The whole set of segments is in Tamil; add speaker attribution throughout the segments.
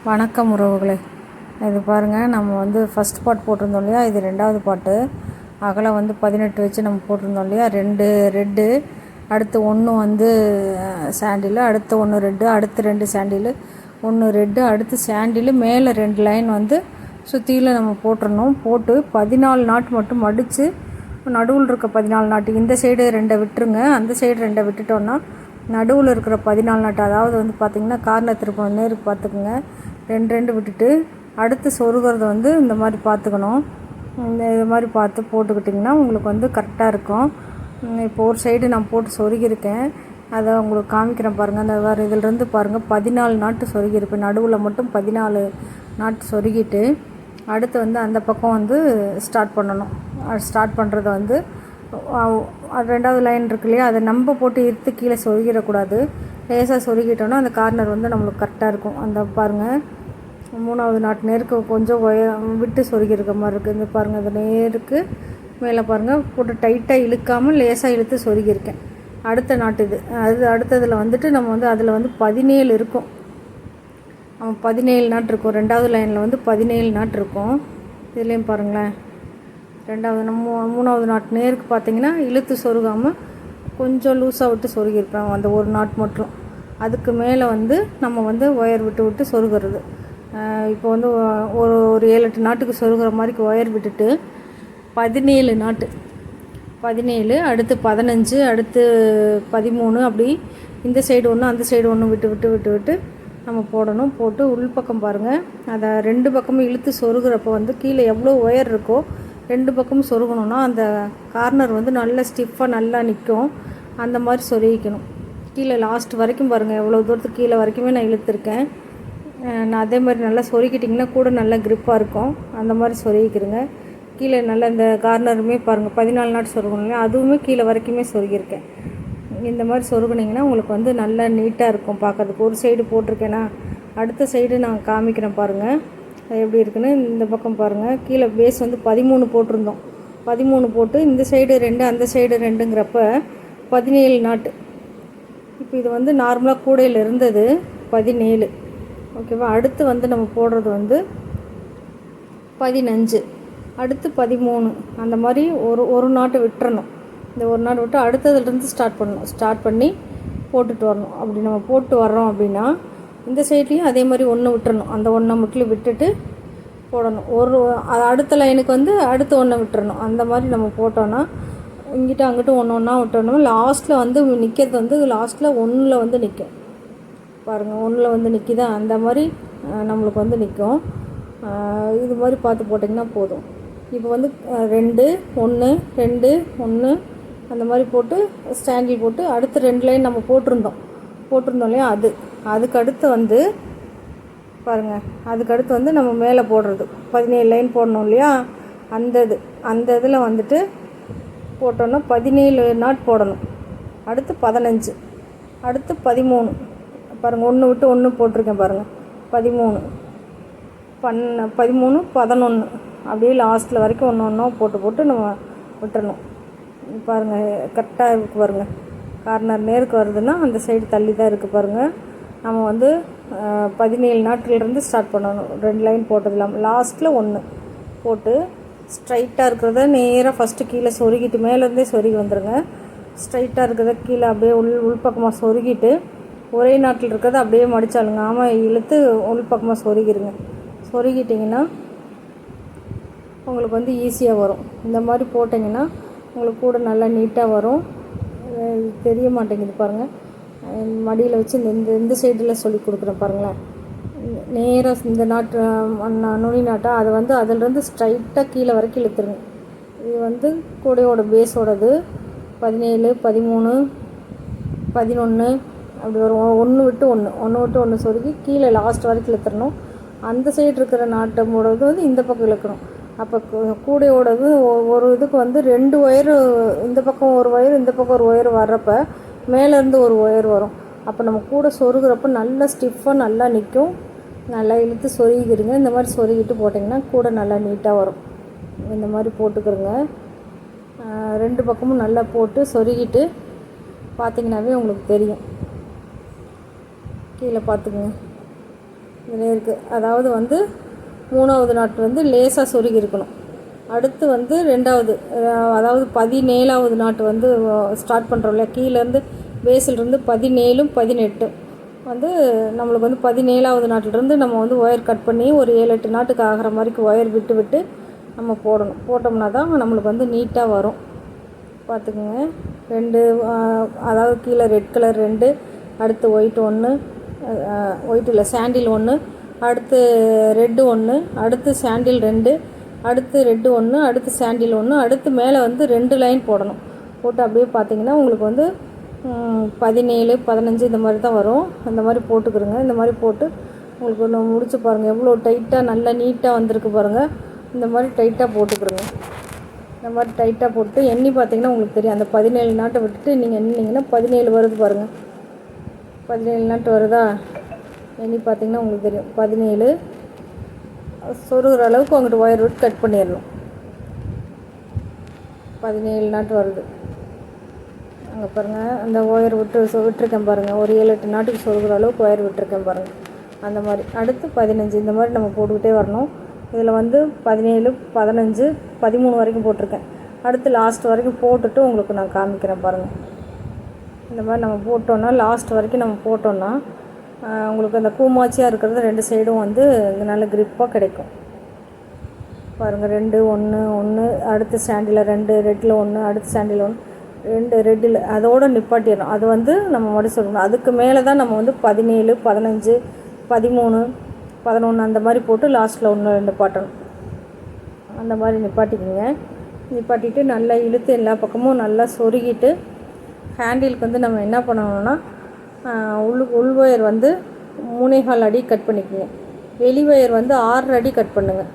Speaker 1: வணக்கம் உறவுகளே. இது பாருங்கள், நம்ம வந்து ஃபஸ்ட் பாட் போட்டிருந்தோம் இல்லையா, இது ரெண்டாவது பாட்டு. அகலம் வந்து 18 வச்சு நம்ம போட்டிருந்தோம் இல்லையா, 2 ரெட்டு, அடுத்து 1 வந்து சாண்டிலு, அடுத்து 1 ரெட்டு, அடுத்து 2 சாண்டிலு, 1 ரெட்டு, அடுத்து சாண்டிலு, மேலே 2 லைன் வந்து சுற்றியில் நம்ம போட்டுடணும். போட்டு 14 நாட் மட்டும் மடித்து நடுவில் இருக்க 14 நாட்டு, இந்த சைடு 2 விட்டுருங்க, அந்த சைடு 2 விட்டுட்டோன்னா நடுவில் இருக்கிற 14 நாட்டு, அதாவது வந்து பார்த்திங்கன்னா கார்னர் திருப்பம் நேருக்கு பார்த்துக்குங்க, 2 விட்டுட்டு அடுத்து சொருகிறது வந்து இந்த மாதிரி பார்த்துக்கணும். இது மாதிரி பார்த்து போட்டுக்கிட்டிங்கன்னா உங்களுக்கு வந்து கரெக்டாக இருக்கும். இப்போ ஒரு சைடு நான் போட்டு சொருகியிருக்கேன், அதை உங்களுக்கு காமிக்கிறேன் பாருங்கள். அந்த வேறு இதிலிருந்து பாருங்கள், 14 நாட்டு சொருகியிருப்பேன். நடுவில் மட்டும் 14 நாட்டு சொருகிட்டு அடுத்து வந்து அந்த பக்கம் வந்து ஸ்டார்ட் பண்ணணும். ஸ்டார்ட் பண்ணுறத வந்து ரெண்டாவது லைன் இருக்கு இல்லையா, அதை நம்ம போட்டு இழுத்து கீழே சொருகிடக்கூடாது. லேசாக சொருகிட்டோன்னா அந்த கார்னர் வந்து நம்மளுக்கு கரெக்டாக இருக்கும். அந்த பாருங்கள், 3வது நாட்டு நேருக்கு கொஞ்சம் விட்டு சொருகிருக்க மாதிரி இருக்குது. இந்த பாருங்கள், அது நேருக்கு மேலே பாருங்கள் போட்டு டைட்டாக இழுக்காமல் லேசாக இழுத்து சொருகியிருக்கேன். அடுத்த நாட்டு இது அடுத்ததில் வந்துட்டு நம்ம வந்து அதில் வந்து 17 இருக்கும். 17 நாட்டு இருக்கும். ரெண்டாவது லைனில் வந்து 17 நாட்டு இருக்கும். இதுலேயும் பாருங்களேன், நம்ம 3வது நாட்டு நேருக்கு பார்த்திங்கன்னா இழுத்து சொருகாமல் கொஞ்சம் லூஸாக விட்டு சொருகியிருப்பேன், அந்த ஒரு நாட் மட்டும். அதுக்கு மேலே வந்து நம்ம வந்து ஒயர் விட்டு சொருகிறது. இப்போ வந்து ஒரு 7-8 நாட்டுக்கு சொருகிற மாதிரி ஒயர் விட்டுட்டு 17 நாட்டு, 17, அடுத்து 15, அடுத்து 13, அப்படி இந்த சைடு ஒன்று அந்த சைடு ஒன்று விட்டு நம்ம போடணும். போட்டு உள்பக்கம் பாருங்கள், அதை 2 பக்கமும் இழுத்து சொருகிறப்போ வந்து கீழே எவ்வளோ ஒயர் இருக்கோ 2 பக்கமும் சொருகணுன்னா அந்த கார்னர் வந்து நல்லா ஸ்டிஃபாக நல்லா நிற்கும். அந்த மாதிரி சொருகிக்கணும். கீழே லாஸ்ட் வரைக்கும் பாருங்கள், எவ்வளோ தூரத்துக்கு கீழே வரைக்குமே நான் இழுத்துருக்கேன். நான் அதே மாதிரி நல்லா சொருகிட்டிங்கன்னா கூட நல்லா க்ரிப்பாக இருக்கும். அந்த மாதிரி சொருகிக்கிறேங்க. கீழே நல்லா இந்த கார்னருமே பாருங்கள், 14 நாட் சொருகணுங்க, அதுவுமே கீழே வரைக்குமே சொருகியிருக்கேன். இந்த மாதிரி சொருகுனிங்கன்னா உங்களுக்கு வந்து நல்லா நீட்டாக இருக்கும் பார்க்குறதுக்கு. ஒரு சைடு போட்டிருக்கேன்னா அடுத்த சைடு நான் காமிக்கிறேன் பாருங்கள் அது எப்படி இருக்குன்னு. இந்த பக்கம் பாருங்கள், கீழே பேஸ் வந்து 13 போட்டிருந்தோம். 13 போட்டு இந்த சைடு 2 அந்த சைடு 2ங்கிறப்ப 17 நாட்டு. இப்போ இது வந்து நார்மலாக கூடையில் இருந்தது 17, ஓகேவா. அடுத்து வந்து நம்ம போடுறது வந்து 15, அடுத்து 13, அந்த மாதிரி ஒரு நாட்டு விட்டுறணும். இந்த ஒரு நாட்டு விட்டு அடுத்ததுலேருந்து ஸ்டார்ட் பண்ணணும். ஸ்டார்ட் பண்ணி போட்டுட்டு வரணும். அப்படி நம்ம போட்டு வர்றோம் அப்படின்னா இந்த சைட்லேயும் அதே மாதிரி 1 விட்டுறணும். அந்த 1 மட்டும் விட்டுட்டு போடணும். அடுத்த லைனுக்கு வந்து அடுத்து 1 விட்டுறணும். அந்த மாதிரி நம்ம போட்டோன்னா இங்கிட்ட அங்கிட்ட ஒன்றா விட்டணும். லாஸ்ட்டில் வந்து நிற்கிறது வந்து லாஸ்ட்டில் 1ல் வந்து நிற்கும் பாருங்கள். 1ல் வந்து நிற்கிதா, அந்த மாதிரி நம்மளுக்கு வந்து நிற்கும். இது மாதிரி பார்த்து போட்டிங்கன்னா போதும். இப்போ வந்து 2 1 2 1 அந்த மாதிரி போட்டு ஸ்டாண்டில் போட்டு அடுத்து 2 லைன் நம்ம போட்டிருந்தோம் இல்லையா, அதுக்கடுத்து வந்து பாருங்கள், அதுக்கடுத்து வந்து நம்ம மேலே போடுறது 17 லைன் போடணும் இல்லையா, அந்த இதில் வந்துட்டு போட்டோன்னா 17 நாட் போடணும். அடுத்து 15, அடுத்து 13 பாருங்கள், 1 விட்டு 1 போட்டிருக்கேன் பாருங்கள். 13 11 அப்படியே லாஸ்ட்டில் வரைக்கும் ஒன்றா போட்டு நம்ம விட்டுறணும். பாருங்கள், கரெக்டாக இருக்குது பாருங்கள். கார்னர் நேருக்கு வருதுன்னா அந்த சைடு தள்ளி தான் இருக்குது பாருங்கள். நம்ம வந்து 17 நாட்டிலிருந்து ஸ்டார்ட் பண்ணணும். 2 லைன் போட்டது இல்லாமல் லாஸ்ட்டில் 1 போட்டு ஸ்ட்ரைட்டாக இருக்கிறத நேராக ஃபஸ்ட்டு கீழே சொருகிட்டு மேலேருந்தே சொருகி வந்துடுங்க. ஸ்ட்ரைட்டாக இருக்கிறத கீழே அப்படியே உள்பக்கமாக சொருகிட்டு ஒரே நாட்டில் இருக்கிறத அப்படியே மடித்தாலுங்க, இழுத்து உள்பக்கமாக சொருகிடுங்க. சொருகிட்டிங்கன்னா உங்களுக்கு வந்து ஈஸியாக வரும். இந்த மாதிரி போட்டிங்கன்னா உங்களுக்கு கூட நல்லா நீட்டாக வரும். தெரிய மாட்டேங்குது பாருங்கள், மடியில் வச்சு இந்த சைடில் சொல்லி கொடுக்குறேன் பாருங்களேன். நேராக இந்த நாட்டு நுனி நாட்டை அதை வந்து அதிலிருந்து ஸ்ட்ரைட்டாக கீழே வரைக்கும் இழுத்துருங்க. இது வந்து கூடையோட பேஸோடது 17 13 11 அப்படி வரும். 1 விட்டு 1 சொருகி கீழே லாஸ்ட் வரைக்கும் இழுத்துடணும். அந்த சைடு இருக்கிற நாட்டமோடது வந்து இந்த பக்கம் இழுக்கணும். அப்போ கூடையோடது ஒரு இதுக்கு வந்து 2 ஒயரு, இந்த பக்கம் ஒரு ஒயர் இந்த பக்கம் ஒரு ஒயர் வர்றப்ப மேலேருந்து ஒரு ஒயர் வரும். அப்போ நம்ம கூட சொருகிறப்ப நல்லா ஸ்டிஃபாக நல்லா நிற்கும். நல்லா இழுத்து சொருகிக்கிறங்க. இந்த மாதிரி சொருகிட்டு போட்டிங்கன்னா கூட நல்லா நீட்டாக வரும். இந்த மாதிரி போட்டுக்கிறோங்க. 2 பக்கமும் நல்லா போட்டு சொருகிட்டு பார்த்திங்கனாவே உங்களுக்கு தெரியும். கீழே பார்த்துக்குங்க. இதில் இருக்குது. அதாவது வந்து 3வது நாட்டு வந்து லேசாக சொருகி இருக்கணும். அடுத்து வந்து 2வது, அதாவது 17வது நாட்டு வந்து ஸ்டார்ட் பண்ணுறோம் இல்லையா, கீழேருந்து பேஸிலிருந்து 17 18 வந்து நம்மளுக்கு வந்து 17வது நாட்டிலிருந்து நம்ம வந்து ஒயர் கட் பண்ணி ஒரு 7-8 நாட்டுக்கு ஆகிற மாதிரிக்கு ஒயர் விட்டு விட்டு நம்ம போடணும். போட்டோம்னா தான் நம்மளுக்கு வந்து நீட்டாக வரும். பார்த்துக்குங்க. 2 அதாவது கீழே ரெட் கலர் 2, அடுத்து ஒயிட் 1, ஒயிட் இல்லை சாண்டில் 1, அடுத்து ரெட்டு 1, அடுத்து சாண்டில் 2, அடுத்து ரெட்டு 1, அடுத்து சாண்டில் 1, அடுத்து மேலே வந்து 2 லைன் போடணும். போட்டு அப்படியே பார்த்திங்கன்னா உங்களுக்கு வந்து 17 15 இந்த மாதிரி தான் வரும். அந்த மாதிரி போட்டுக்கிறோங்க. இந்த மாதிரி போட்டு உங்களுக்கு ஒன்று முடிச்சு பாருங்கள், எவ்வளோ டைட்டாக நல்லா நீட்டாக வந்திருக்கு பாருங்கள். இந்த மாதிரி டைட்டாக போட்டுக்கிறோங்க. இந்த மாதிரி டைட்டாக போட்டு எண்ணி பார்த்திங்கன்னா உங்களுக்கு தெரியும். அந்த 17 நாட்டை விட்டுட்டு நீங்கள் எண்ணிங்கன்னா 17 வருது பாருங்கள். 17 நாட்டு வருதா, எண்ணி பார்த்திங்கன்னா உங்களுக்கு தெரியும். 17 சொருகிற அளவுக்கு உங்கள்கிட்ட ஒயர் விட்டு கட் பண்ணிடணும். 17 நாட்டு வருது. அங்கே பாருங்கள், அந்த ஒயர் விட்டுருக்கேன் பாருங்கள். ஒரு 7-8 நாட்டுக்கு சொருகிற அளவுக்கு ஒயர் விட்டுருக்கேன் பாருங்கள். அந்த மாதிரி அடுத்து 15 இந்த மாதிரி நம்ம போட்டுக்கிட்டே வரணும். இதில் வந்து 17 15 13 வரைக்கும் போட்டிருக்கேன். அடுத்து லாஸ்ட் வரைக்கும் போட்டுட்டு உங்களுக்கு நான் காமிக்கிறேன் பாருங்கள். இந்த மாதிரி நம்ம போட்டோன்னா லாஸ்ட் வரைக்கும் நம்ம போட்டோன்னா உங்களுக்கு அந்த கூமாச்சியாக இருக்கிறது 2 சைடும் வந்து நல்ல க்ரிப்பாக கிடைக்கும். பாருங்கள், 2 1 1, அடுத்து சாண்டில் 2, ரெட்டில் 1, அடுத்து சாண்டில் 1, 2 ரெட்டில் அதோடு நிப்பாட்டிடணும். அது வந்து நம்ம மடி சொல்லணும். அதுக்கு மேலே தான் நம்ம வந்து 17 15 13 11 அந்த மாதிரி போட்டு லாஸ்ட்டில் 1 2 பாட்டணும். அந்த மாதிரி நிப்பாட்டிக்கிங்க. நிப்பாட்டிட்டு நல்லா இழுத்து எல்லா பக்கமும் நல்லா சொருகிட்டு ஹேண்டிலுக்கு வந்து நம்ம என்ன பண்ணணும்னா உள் ஒயர் வந்து 3.25 அடி கட் பண்ணிக்கோங்க. வெளி ஒயர் வந்து 6 அடி கட் பண்ணுங்கள்.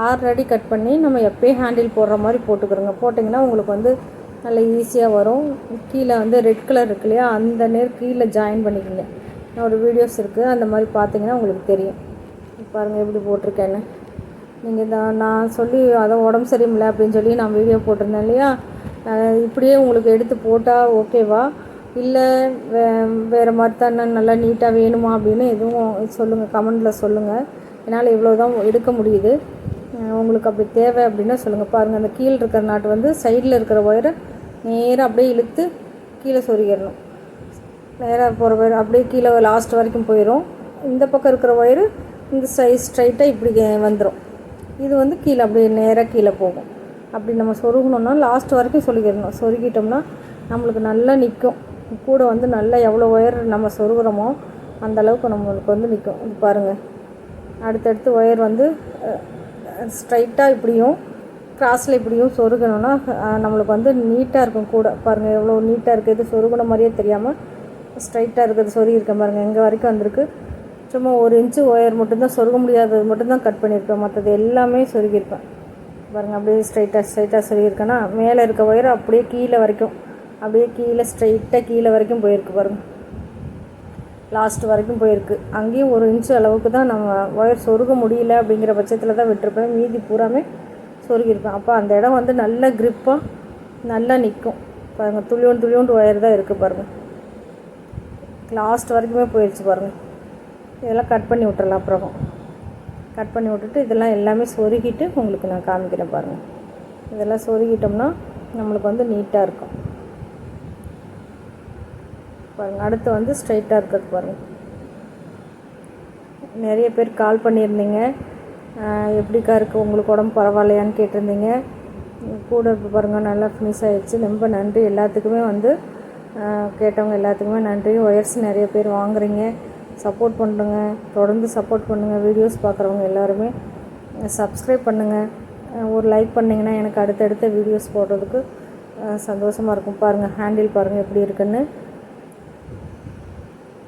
Speaker 1: 6 அடி கட் பண்ணி நம்ம எப்போயும் ஹேண்டில் போடுற மாதிரி போட்டுக்கிறோங்க. போட்டிங்கன்னா உங்களுக்கு வந்து நல்லா ஈஸியாக வரும். கீழே வந்து ரெட் கலர் இருக்கு இல்லையா, அந்த கீழே ஜாயின் பண்ணிக்கோங்க. ஒரு வீடியோஸ் இருக்குது, அந்த மாதிரி பார்த்தீங்கன்னா உங்களுக்கு தெரியும். பாருங்கள் எப்படி போட்டிருக்கேன்னு. நீங்கள் நான் சொல்லி அதை உடம்பு சரியில்லை அப்படின்னு சொல்லி நான் வீடியோ போட்டிருந்தேன் இல்லையா, இப்படியே உங்களுக்கு எடுத்து போட்டால் ஓகேவா, இல்லை வேறு மாதிரி தான் நல்லா நீட்டாக வேணுமா அப்படின்னு எதுவும் சொல்லுங்கள், கமெண்டில் சொல்லுங்கள். என்னால் இவ்வளோ தான் எடுக்க முடியுது. உங்களுக்கு அப்படி தேவை அப்படின்னா சொல்லுங்கள். பாருங்கள், அந்த கீழே இருக்கிற நாட்டு வந்து சைடில் இருக்கிற ஒயரை நேராக அப்படியே இழுத்து கீழே சொருகிடணும். நேராக போகிற ஒயர் அப்படியே கீழே லாஸ்ட் வரைக்கும் போயிடும். இந்த பக்கம் இருக்கிற ஒயரு இந்த சைஸ் ஸ்ட்ரைட்டாக இப்படி வந்துடும். இது வந்து கீழே அப்படியே நேராக கீழே போகும். அப்படி நம்ம சொருகணுன்னா லாஸ்ட் வரைக்கும் சொருகிடணும். சொருகிட்டோம்னா நம்மளுக்கு நல்லா நிற்கும். கூட வந்து நல்லா எவ்வளோ ஒயர் நம்ம சொருகிறோமோ அந்தளவுக்கு நம்மளுக்கு வந்து நிற்கும். இது பாருங்கள், அடுத்தடுத்து ஒயர் வந்து ஸ்ட்ரைட்டாக இப்படியும் கிராஸில் இப்படியும் சொருகணுன்னா நம்மளுக்கு வந்து நீட்டாக இருக்கும். கூட பாருங்கள் எவ்வளோ நீட்டாக இருக்குது. இது சொருகின மாதிரியே தெரியாமல் ஸ்ட்ரைட்டாக இருக்கிறது சொருகியிருக்கேன் பாருங்கள். எங்கே வரைக்கும் வந்திருக்கு. சும்மா 1 இன்ச்சு ஒயர் மட்டும்தான் சொருக முடியாதது மட்டும்தான் கட் பண்ணியிருப்பேன். மற்றது எல்லாமே சொருகியிருப்பேன் பாருங்கள். அப்படியே ஸ்ட்ரைட்டாக சொருகியிருக்கேன்னா மேலே இருக்க ஒயர் அப்படியே கீழே வரைக்கும் அப்படியே கீழே ஸ்ட்ரைட்டாக கீழே வரைக்கும் போயிருக்கு பாருங்கள். லாஸ்ட் வரைக்கும் போயிருக்கு. அங்கேயும் 1 இன்ச்சு அளவுக்கு தான் நம்ம ஒயர் சொருக முடியல அப்படிங்கிற பட்சத்தில் தான் விட்டுருப்பேன். மீதி பூராமே சொருகியிருப்பேன். அப்போ அந்த இடம் வந்து நல்ல க்ரிப்பாக நல்லா நிற்கும். பாருங்கள், துளியோண்டு ஒயர் தான் இருக்குது பாருங்கள். லாஸ்ட் வரைக்குமே போயிடுச்சு பாருங்கள். இதெல்லாம் கட் பண்ணி விட்டுறலாம். அப்புறம் கட் பண்ணி விட்டுட்டு இதெல்லாம் எல்லாமே சொருகிட்டு உங்களுக்கு நான் காமிக்கிறேன் பாருங்கள். இதெல்லாம் சொருகிட்டோம்னா நம்மளுக்கு வந்து நீட்டாக இருக்கும் பாருங்கள். அடுத்து வந்து ஸ்ட்ரைட்டாக இருக்கிறது பாருங்கள். நிறைய பேர் கால் பண்ணியிருந்தீங்க, எப்படிக்கா இருக்குது உங்களுக்கு உடம்பு பரவாயில்லையான்னு கேட்டிருந்தீங்க. கூட இப்போ பாருங்கள் நல்லா ஃபினிஷ் ஆகிடுச்சு. ரொம்ப நன்றி எல்லாத்துக்குமே வந்து கேட்டவங்க எல்லாத்துக்குமே நன்றி. ஒயர்ஸ் நிறைய பேர் வாங்குறீங்க, சப்போர்ட் பண்ணுறங்க, தொடர்ந்து சப்போர்ட் பண்ணுங்கள். வீடியோஸ் பார்க்குறவங்க எல்லாருமே சப்ஸ்கிரைப் பண்ணுங்கள். ஒரு லைக் பண்ணிங்கன்னா எனக்கு அடுத்தடுத்த வீடியோஸ் போடுறதுக்கு சந்தோஷமாக இருக்கும். பாருங்கள் ஹேண்டில் பாருங்கள் எப்படி இருக்குன்னு.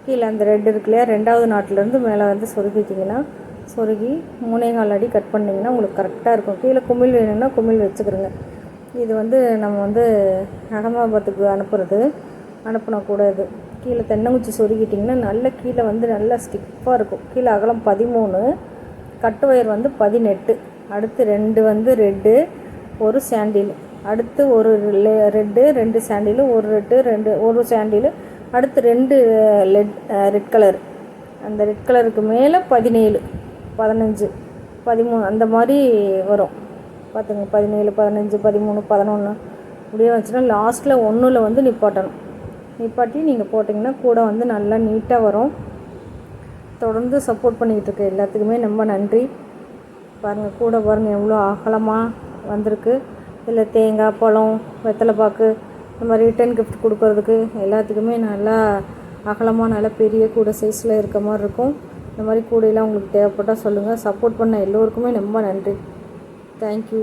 Speaker 1: கீழே அந்த ரெட் இருக்கு இல்லையா, 2வது நாட்டிலேருந்து மேலே வந்து சொருகிட்டிங்கன்னா சொருகி 3.25 அடி கட் பண்ணிங்கன்னா உங்களுக்கு கரெக்டாக இருக்கும். கீழே குமிழ் வேணும்னா குமிழ் வச்சுக்கிறோங்க. இது வந்து நம்ம வந்து அகமாபாத்துக்கு அனுப்புனா கூட இது கீழே தென்னங்குச்சி சொருகிட்டிங்கன்னா நல்ல கீழே வந்து நல்லா ஸ்டிஃபாக இருக்கும். கீழே அகலம் 13, கட்டு ஒயர் வந்து 18. அடுத்து 2 வந்து ரெட்டு, 1 சாண்டில், அடுத்து 1 ரெட்டு 2 சாண்டில், 1 ரெட்டு 1 சாண்டில், அடுத்து 2 ரெட் கலர், அந்த ரெட் கலருக்கு மேலே 17, 15, 13 அந்த மாதிரி வரும். பார்த்துங்க, 17, 15, 13, 11 இப்படியே வச்சுன்னா லாஸ்ட்டில் 1ல் வந்து நிப்பாட்டி நீங்கள் போட்டிங்கன்னா கூட வந்து நல்லா நீட்டாக வரும். தொடர்ந்து சப்போர்ட் பண்ணிக்கிட்டு இருக்க எல்லாத்துக்குமே ரொம்ப நன்றி. பாருங்கள், கூட பாருங்கள் எவ்வளோ அகலமாக வந்திருக்கு. இதில் தேங்காய், பழம், வெத்தலை பாக்கு இந்த மாதிரி ரிட்டன் கிஃப்ட் கொடுக்கறதுக்கு எல்லாத்துக்குமே நல்லா அகலமாக நல்லா பெரிய கூடை சைஸில் இருக்க மாதிரி இருக்கும். இந்த மாதிரி கூடையெல்லாம் உங்களுக்கு தேவைப்பட்டால் சொல்லுங்கள். சப்போர்ட் பண்ண எல்லோருக்குமே ரொம்ப நன்றி. தேங்க்யூ.